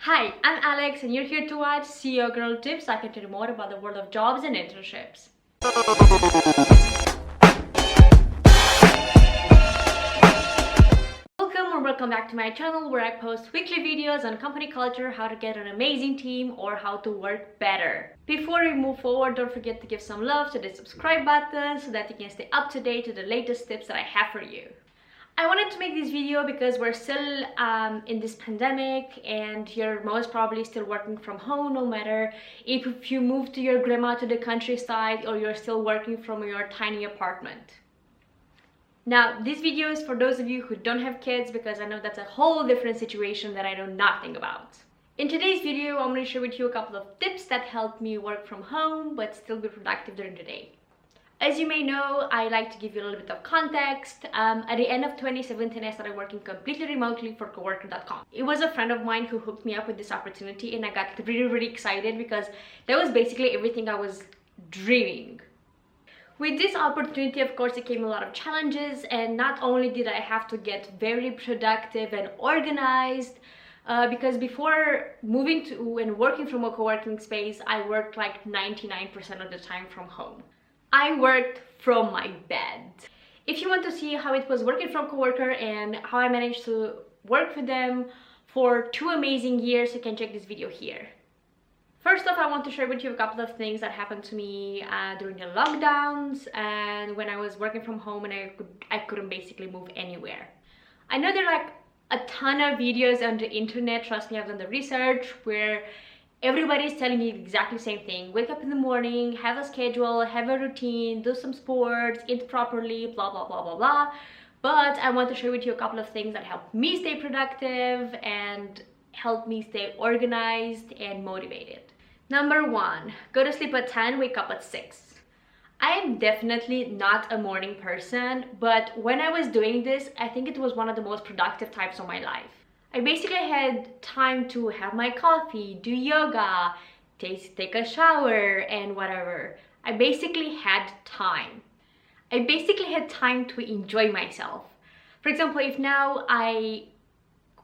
Hi, I'm Alex and you're here to watch CEO Girl Tips. I can tell you more about the world of jobs and internships. Welcome back to my channel where I post weekly videos on company culture, how to get an amazing team, or how to work better. Before we move forward, don't forget to give some love to the subscribe button so that you can stay up to date with the latest tips that I have for you. I wanted to make this video because we're still in this pandemic and you're most probably still working from home, no matter if you moved to your grandma to the countryside or you're still working from your tiny apartment. Now, this video is for those of you who don't have kids because I know that's a whole different situation that I know nothing about. In today's video, I'm going to share with you a couple of tips that help me work from home but still be productive during the day. As you may know, I like to give you a little bit of context. At the end of 2017, I started working completely remotely for coworker.com. It was a friend of mine who hooked me up with this opportunity and I got really excited because that was basically everything I was dreaming. With this opportunity, of course, it came a lot of challenges, and not only did I have to get very productive and organized, because before moving to and working from a co-working space, I worked like 99% of the time from home. I worked from my bed. If you want to see how it was working from coworker and how I managed to work with them for 2 amazing years, you can check this video here. First off, I want to share with you a couple of things that happened to me during the lockdowns and when I was working from home and I couldn't basically move anywhere. I know there are like a ton of videos on the internet, trust me, I've done the research, where everybody's telling me exactly the same thing. Wake up in the morning, have a schedule, have a routine, do some sports, eat properly, blah, blah, blah, blah, blah. But I want to share with you a couple of things that help me stay productive and help me stay organized and motivated. Number 1, go to sleep at 10, wake up at 6. I am definitely not a morning person, but when I was doing this, I think it was one of the most productive times of my life. I basically had time to have my coffee, do yoga, take a shower and whatever. I basically had time. I basically had time to enjoy myself. For example, if now I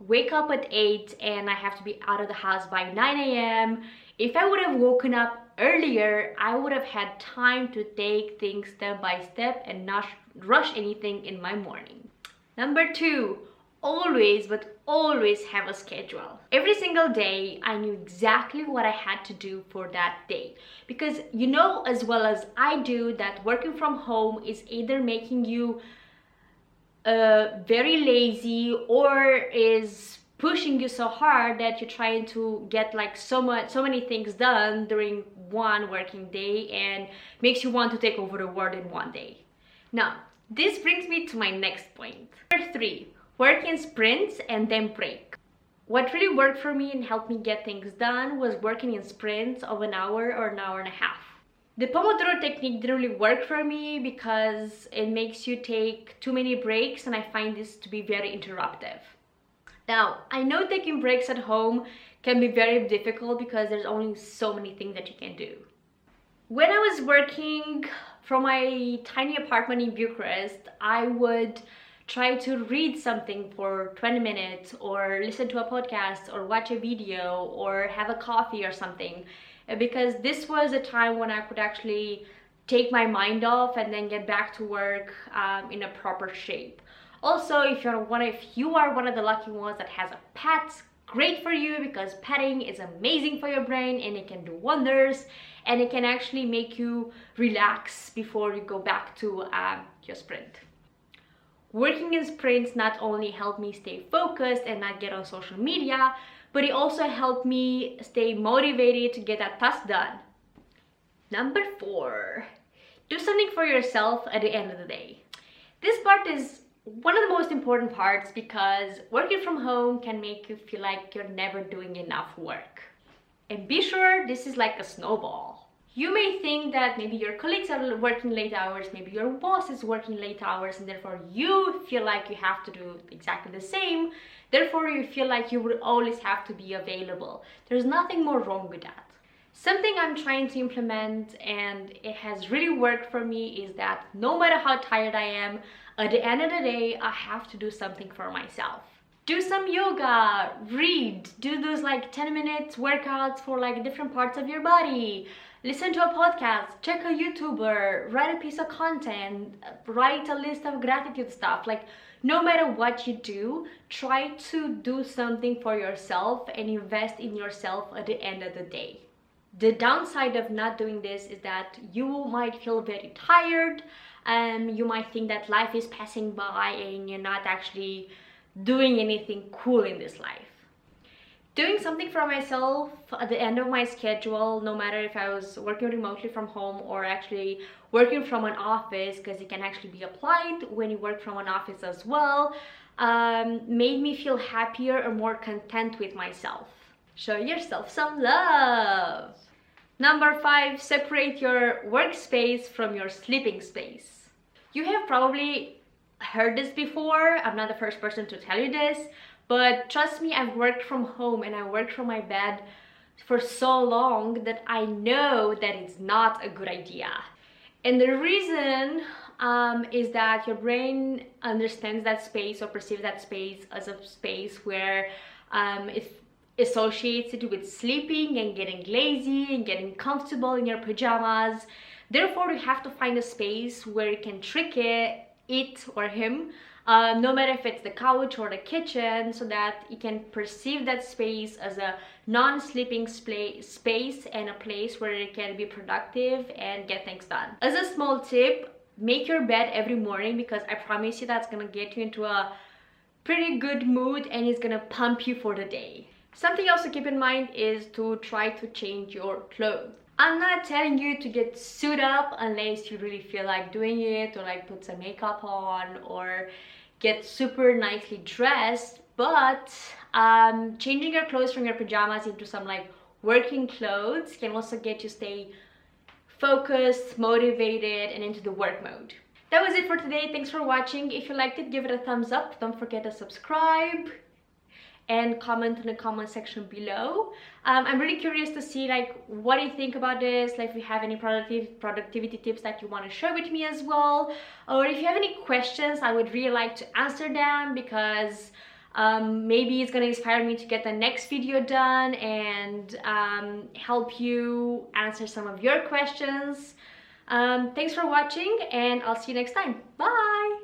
wake up at 8 and I have to be out of the house by 9 a.m., if I would have woken up earlier, I would have had time to take things step by step and not rush anything in my morning. Number 2, always have a schedule. Every single day, I knew exactly what I had to do for that day. Because you know as well as I do that working from home is either making you very lazy or is pushing you so hard that you're trying to get like so many things done during one working day and makes you want to take over the world in one day. Now, this brings me to my next point. Number 3, work in sprints and then break. What really worked for me and helped me get things done was working in sprints of an hour or an hour and a half. The Pomodoro technique didn't really work for me because it makes you take too many breaks and I find this to be very interruptive. Now, I know taking breaks at home can be very difficult because there's only so many things that you can do. When I was working from my tiny apartment in Bucharest, I would try to read something for 20 minutes or listen to a podcast or watch a video or have a coffee or something, because this was a time when I could actually take my mind off and then get back to work in a proper shape. Also, if you are one of the lucky ones that has a pet, great for you because petting is amazing for your brain and it can do wonders and it can actually make you relax before you go back to your sprint. Working in sprints not only helped me stay focused and not get on social media, but it also helped me stay motivated to get that task done. Number 4, do something for yourself at the end of the day. This part is one of the most important parts because working from home can make you feel like you're never doing enough work. And be sure this is like a snowball. You may think that maybe your colleagues are working late hours, maybe your boss is working late hours, and therefore you feel like you have to do exactly the same. Therefore, you feel like you would always have to be available. There's nothing more wrong with that. Something I'm trying to implement and it has really worked for me is that no matter how tired I am, at the end of the day, I have to do something for myself. Do some yoga, read, do those like 10 minutes workouts for like different parts of your body, listen to a podcast, check a YouTuber, write a piece of content, write a list of gratitude stuff. Like, no matter what you do, try to do something for yourself and invest in yourself at the end of the day. The downside of not doing this is that you might feel very tired, and you might think that life is passing by and you're not actually doing anything cool in this life. Doing something for myself at the end of my schedule, no matter if I was working remotely from home or actually working from an office, because it can actually be applied when you work from an office as well, made me feel happier and more content with myself. Show yourself some love. Number 5, separate your workspace from your sleeping space. You have probably heard this before. I'm not the first person to tell you this, but trust me, I've worked from home and I worked from my bed for so long that I know that it's not a good idea. And the reason is that your brain understands that space or perceives that space as a space where it's associated with sleeping and getting lazy and getting comfortable in your pajamas. Therefore, you have to find a space where you can trick it or him, no matter if it's the couch or the kitchen, so that you can perceive that space as a non-sleeping space and a place where you can be productive and get things done. As a small tip, make your bed every morning, because I promise you that's gonna get you into a pretty good mood and it's gonna pump you for the day. Something else to keep in mind is to try to change your clothes. I'm not telling you to get suited up unless you really feel like doing it, or like put some makeup on or get super nicely dressed, but changing your clothes from your pajamas into some like working clothes can also get you stay focused, motivated, and into the work mode. That was it for today. Thanks for watching. If you liked it, give it a thumbs up. Don't forget to subscribe and comment in the comment section below. I'm really curious to see like what do you think about this, like if you have any productivity tips that you want to share with me as well, or if you have any questions, I would really like to answer them, because maybe it's gonna inspire me to get the next video done and help you answer some of your questions. Thanks for watching, and I'll see you next time. Bye.